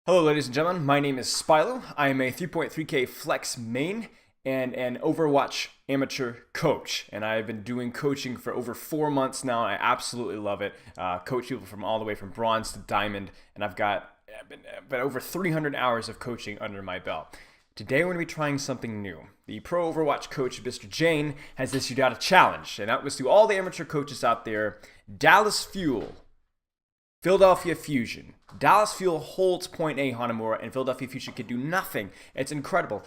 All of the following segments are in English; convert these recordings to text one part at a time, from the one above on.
Hello ladies and gentlemen, my name is Spilo. I am a 3.3k flex main and an Overwatch amateur coach. And I've been doing coaching for over 4 months now. I absolutely love it. Coach people from all the way from bronze to diamond. And I've been over 300 hours of coaching under my belt. Today we're going to be trying something new. The pro Overwatch coach, Mr. Jayne, has issued out a challenge. And that was to all the amateur coaches out there. Dallas Fuel, Philadelphia Fusion. Dallas Fuel holds point A Hanamura, and Philadelphia Fusion can do nothing. It's incredible.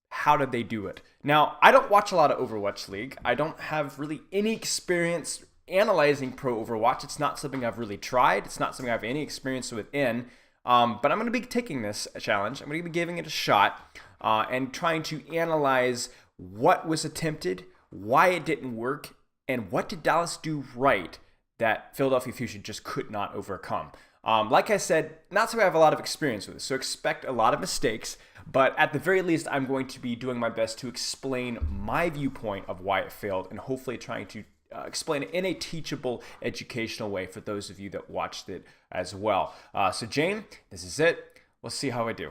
How did they do it? Now, I don't watch a lot of Overwatch League. I don't have really any experience analyzing pro Overwatch. It's not something I've really tried. It's not something I have any experience within. But I'm going to be taking this challenge. I'm going to be giving it a shot and trying to analyze what was attempted, why it didn't work, and what did Dallas do right that Philadelphia Fusion just could not overcome. Like I said, not so I have a lot of experience with this, so expect a lot of mistakes, but at the very least, I'm going to be doing my best to explain my viewpoint of why it failed and hopefully trying to explain it in a teachable, educational way for those of you that watched it as well. So Jayne, this is it. Let's see how I do.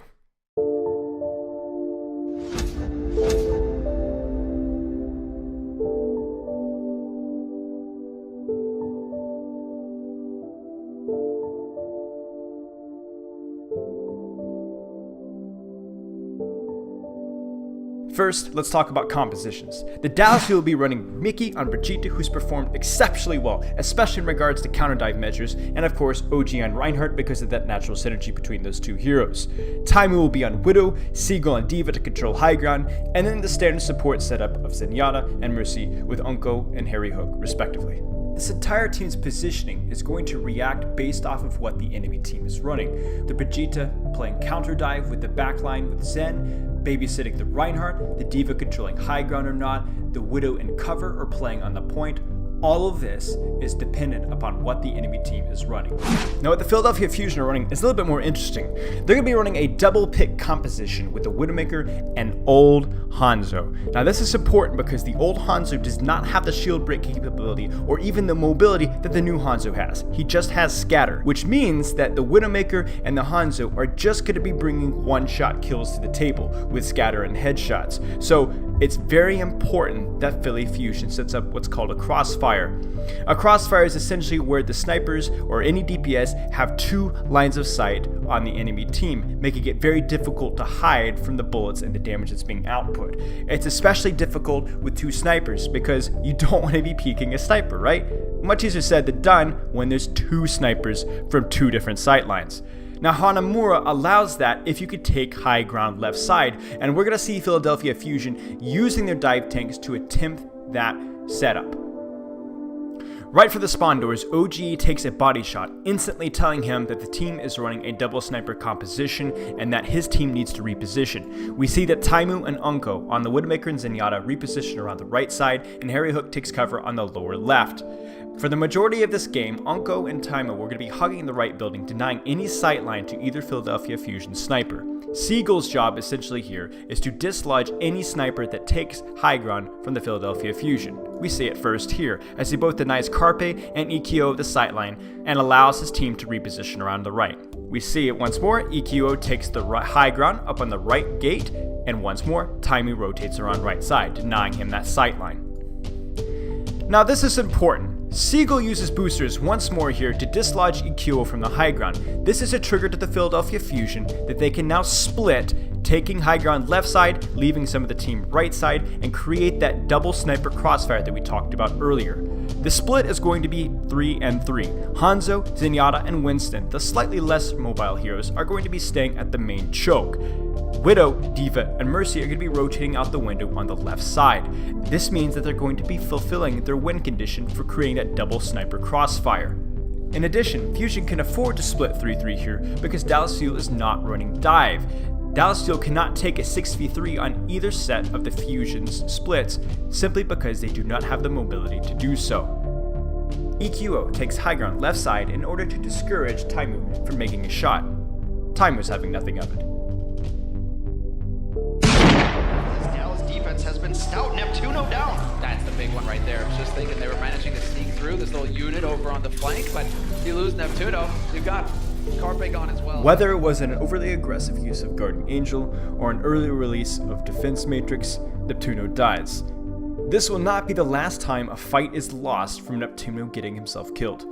First, let's talk about compositions. The Dallas Fuel will be running Mickey on Brigitte, who's performed exceptionally well, especially in regards to counter dive measures, and of course OG on Reinhardt because of that natural synergy between those two heroes. Taimu will be on Widow, Seagull and D.Va to control high ground, and then the standard support setup of Zenyatta and Mercy with Unko and Harry Hook, respectively. This entire team's positioning is going to react based off of what the enemy team is running. The Brigitte playing counter dive with the backline with Zen, babysitting the Reinhardt, the D.Va controlling high ground or not, the Widow in cover or playing on the point. All of this is dependent upon what the enemy team is running. Now what the Philadelphia Fusion are running is a little bit more interesting. They're going to be running a double pick composition with the Widowmaker and Old Hanzo. Now this is important because the Old Hanzo does not have the shield break capability or even the mobility that the new Hanzo has. He just has scatter, which means that the Widowmaker and the Hanzo are just going to be bringing one-shot kills to the table with scatter and headshots. So it's very important that Philly Fusion sets up what's called a crossfire. A crossfire is essentially where the snipers or any DPS have two lines of sight on the enemy team, making it very difficult to hide from the bullets and the damage that's being output. It's especially difficult with two snipers because you don't want to be peeking a sniper, right? Much easier said than done when there's two snipers from two different sight lines. Now Hanamura allows that if you could take high ground left side, and we're going to see Philadelphia Fusion using their dive tanks to attempt that setup. Right for the spawn doors, OG takes a body shot, instantly telling him that the team is running a double sniper composition and that his team needs to reposition. We see that Taimu and Unko on the Widowmaker and Zenyatta reposition around the right side, and Harry Hook takes cover on the lower left. For the majority of this game, Unko and Taimu were going to be hugging the right building, denying any sightline to either Philadelphia Fusion sniper. Seagull's job essentially here is to dislodge any sniper that takes high ground from the Philadelphia Fusion. We see it first here, as he both denies Carpe and EQO the sightline and allows his team to reposition around the right. We see it once more, EQO takes the high ground up on the right gate, and once more, Taimu rotates around right side, denying him that sightline. Now this is important. Seagull uses boosters once more here to dislodge EQO from the high ground. This is a trigger to the Philadelphia Fusion that they can now split, taking high ground left side, leaving some of the team right side, and create that double sniper crossfire that we talked about earlier. The split is going to be 3 and 3. Hanzo, Zenyatta, and Winston, the slightly less mobile heroes, are going to be staying at the main choke. Widow, D.Va, and Mercy are going to be rotating out the window on the left side. This means that they're going to be fulfilling their win condition for creating that double sniper crossfire. In addition, Fusion can afford to split 3-3 here because Dallas Fuel is not running dive. Dallas Fuel cannot take a 6v3 on either set of the Fusion's splits simply because they do not have the mobility to do so. EQO takes high ground left side in order to discourage Taimu from making a shot. Taimu's having nothing of it. Has been stout. Neptuno down. That's the big one right there. I was just thinking they were managing to sneak through this little unit over on the flank, but you lose Neptuno, you got Carpe gone as well. Whether it was an overly aggressive use of Guardian Angel or an early release of Defense Matrix, Neptuno dies. This will not be the last time a fight is lost from Neptuno getting himself killed.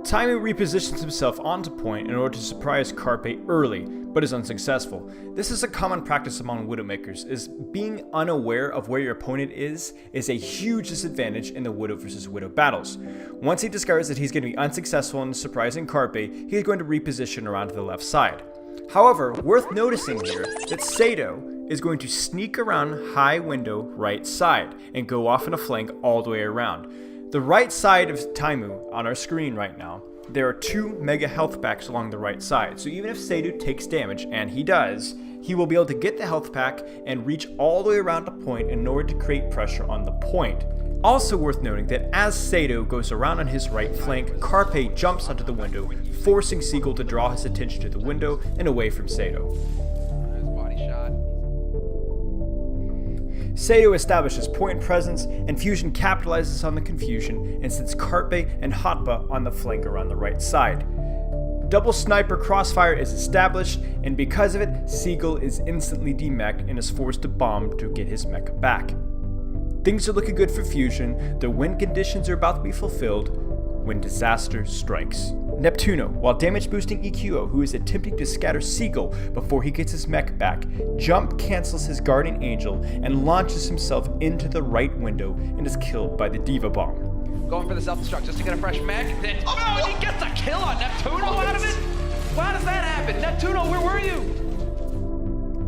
Taimu repositions himself onto point in order to surprise Carpe early, but is unsuccessful. This is a common practice among Widowmakers, as being unaware of where your opponent is a huge disadvantage in the Widow vs. Widow battles. Once he discovers that he's going to be unsuccessful in surprising Carpe, he is going to reposition around to the left side. However, worth noticing here that Sato is going to sneak around high window right side and go off in a flank all the way around. The right side of Taimu on our screen right now, there are 2 mega health packs along the right side, so even if Sato takes damage, and he does, he will be able to get the health pack and reach all the way around the point in order to create pressure on the point. Also worth noting that as Sato goes around on his right flank, Carpe jumps onto the window, forcing Seagull to draw his attention to the window and away from Sato. Body shot. Sato establishes point presence, and Fusion capitalizes on the confusion and sends Carpe and Hotba on the flank around the right side. Double sniper crossfire is established, and because of it, Seagull is instantly demeched and is forced to bomb to get his mecha back. Things are looking good for Fusion, the win conditions are about to be fulfilled when disaster strikes. Neptuno, while damage boosting EQO, who is attempting to scatter Seagull before he gets his mech back, jump cancels his Guardian Angel and launches himself into the right window and is killed by the Diva Bomb. Going for the self-destruct just to get a fresh mech. Then, oh no, he gets a kill on Neptuno out of it? How does that happen? Neptuno, where were you?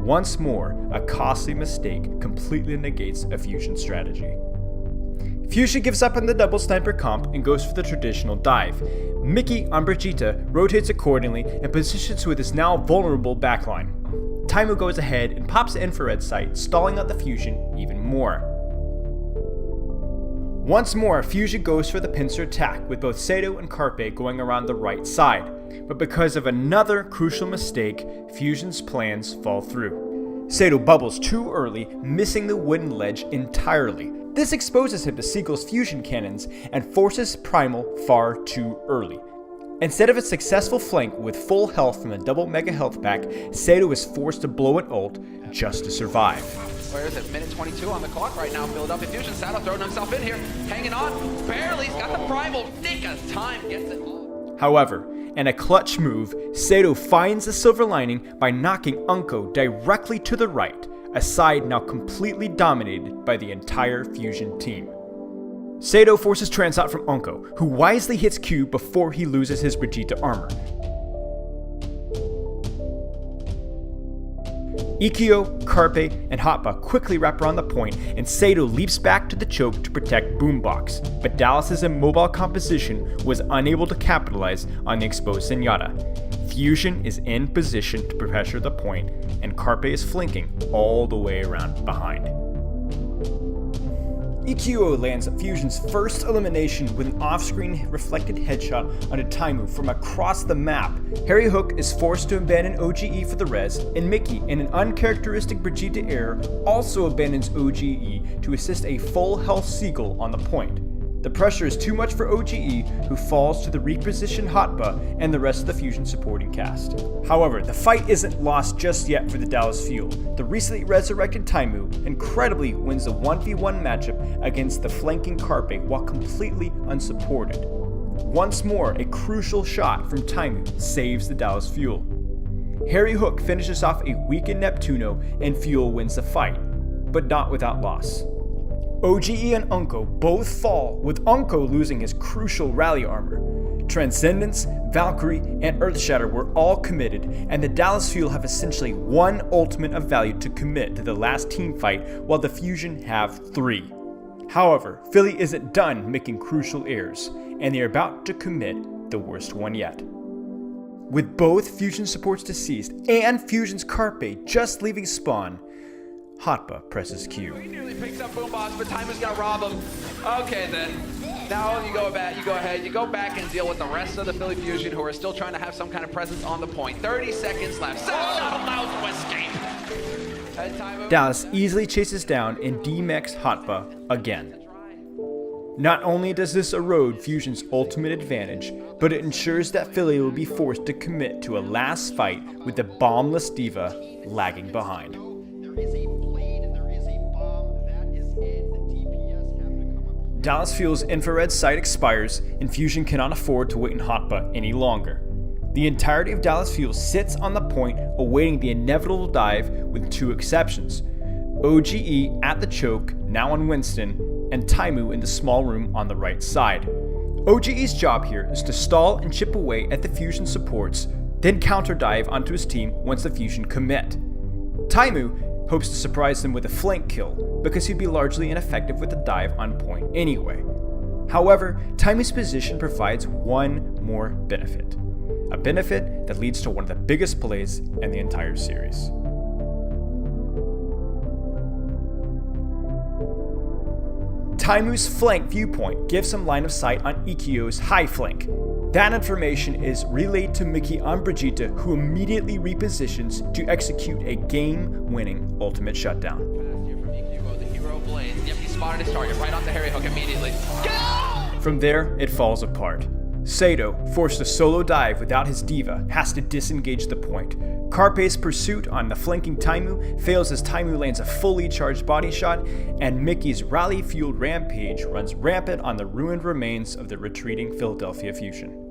Once more, a costly mistake completely negates a Fusion strategy. Fusion gives up on the double sniper comp and goes for the traditional dive. Mickey on Brigitte rotates accordingly and positions with his now vulnerable backline. Taimu goes ahead and pops the infrared sight, stalling out the Fusion even more. Once more, Fusion goes for the pincer attack, with both Sato and Carpe going around the right side. But because of another crucial mistake, Fusion's plans fall through. Sato bubbles too early, missing the wooden ledge entirely. This exposes him to Seagull's fusion cannons and forces Primal far too early. Instead of a successful flank with full health from a double mega health pack, Sato is forced to blow an ult just to survive. Where is it? Minute 22 on the clock right now. Philadelphia Fusion. Sato throwing himself in here. Hanging on. Barely. He's got the Primal. Nick of time. Gets it. However, in a clutch move, Sato finds the silver lining by knocking Unko directly to the right, a side now completely dominated by the entire Fusion team. Sato forces trance out from Unko, who wisely hits Q before he loses his Brigitte armor. Ikkyo, Carpe, and Hotba quickly wrap around the point, and Sato leaps back to the choke to protect Boombox, but Dallas's immobile composition was unable to capitalize on the exposed Zenyatta. Fusion is in position to pressure the point, and Carpe is flanking all the way around behind. Ikkyo lands Fusion's first elimination with an off-screen reflected headshot onto Taimu from across the map. Harry Hook is forced to abandon OGE for the res, and Mickey, in an uncharacteristic Brigitte error, also abandons OGE to assist a full health Seagull on the point. The pressure is too much for OGE, who falls to the repositioned Hotba and the rest of the Fusion supporting cast. However, the fight isn't lost just yet for the Dallas Fuel. The recently resurrected Taimu incredibly wins the 1v1 matchup against the flanking Carpe while completely unsupported. Once more, a crucial shot from Taimu saves the Dallas Fuel. Harry Hook finishes off a weakened Neptuno and Fuel wins the fight, but not without loss. OGE and Unko both fall, with Unko losing his crucial rally armor. Transcendence, Valkyrie, and Earthshatter were all committed, and the Dallas Fuel have essentially one ultimate of value to commit to the last team fight, while the Fusion have 3. However, Philly isn't done making crucial errors, and they are about to commit the worst one yet. With both Fusion supports deceased and Fusion's Carpe just leaving spawn, Hotba presses Q. He nearly picks up Boombox, but Taimu's gonna rob him. Okay then. Now you go ahead, you go back and deal with the rest of the Philly Fusion who are still trying to have some kind of presence on the point. 30 seconds left. Sato not allowed to escape. Dallas easily chases down and demechs Hotba again. Not only does this erode Fusion's ultimate advantage, but it ensures that Philly will be forced to commit to a last fight with the bombless diva lagging behind. Dallas Fuel's infrared sight expires, and Fusion cannot afford to wait in Hotba any longer. The entirety of Dallas Fuel sits on the point awaiting the inevitable dive, with two exceptions: OGE at the choke, now on Winston, and Taimu in the small room on the right side. OGE's job here is to stall and chip away at the Fusion supports, then counter dive onto his team once the Fusion commit. Taimu hopes to surprise them with a flank kill, because he'd be largely ineffective with the dive on point anyway. However, Taimu's position provides one more benefit. A benefit that leads to one of the biggest plays in the entire series. Taimu's flank viewpoint gives him line of sight on Ikkyo's high flank. That information is relayed to Mickey on Brigitte, who immediately repositions to execute a game-winning ultimate shutdown. The hero blades. Yep, he spotted his target right on the Harry hook immediately. From there, it falls apart. Sato, forced to solo dive without his diva, has to disengage the point. Carpe's pursuit on the flanking Taimu fails as Taimu lands a fully charged body shot, and Mickey's rally-fueled rampage runs rampant on the ruined remains of the retreating Philadelphia Fusion.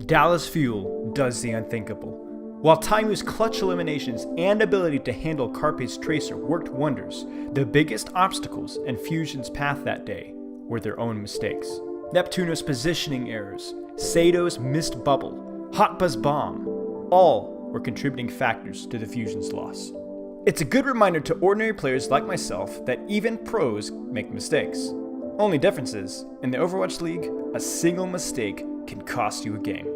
Dallas Fuel does the unthinkable. While Taimu's clutch eliminations and ability to handle Carpe's tracer worked wonders, the biggest obstacles in Fusion's path that day were their own mistakes. Neptuno's positioning errors, Sato's missed bubble, Hotba's bomb, all were contributing factors to the Fusion's loss. It's a good reminder to ordinary players like myself that even pros make mistakes. Only difference is, in the Overwatch League, a single mistake can cost you a game.